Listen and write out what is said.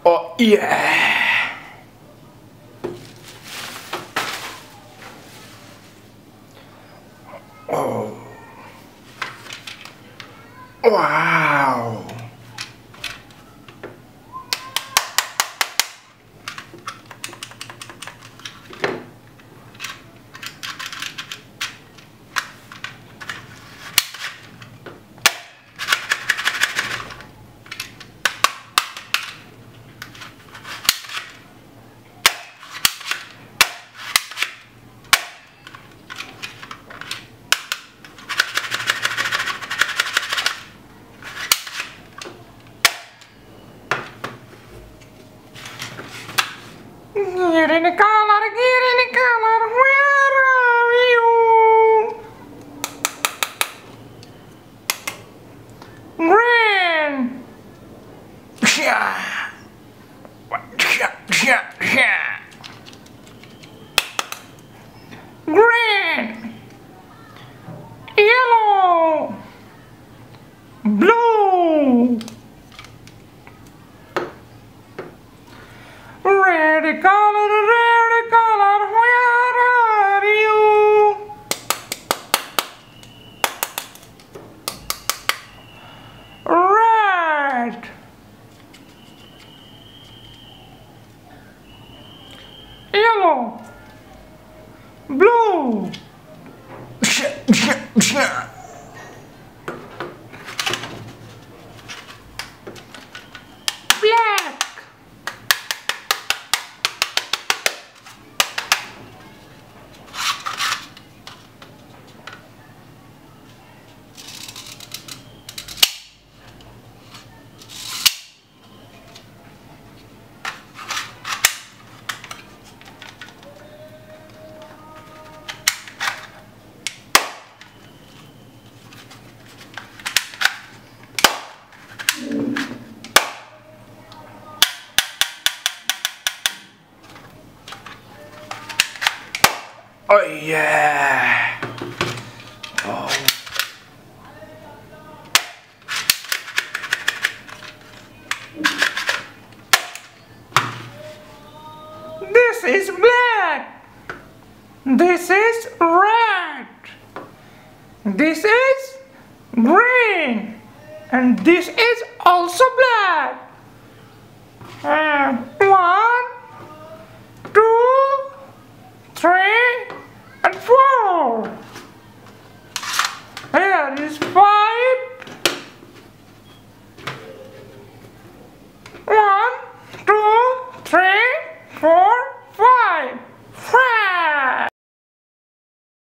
Oh yeah! Oh! Wow! Get in the collar, get in the collar, where are you? Green! Yeah! Yeah! Green! Yellow! Blue! Red color, where are you? Red! Yellow! Blue! Black! Oh yeah! Oh. This is black. This is red. This is green. And this is also black. One, two, three, and four. Here is five.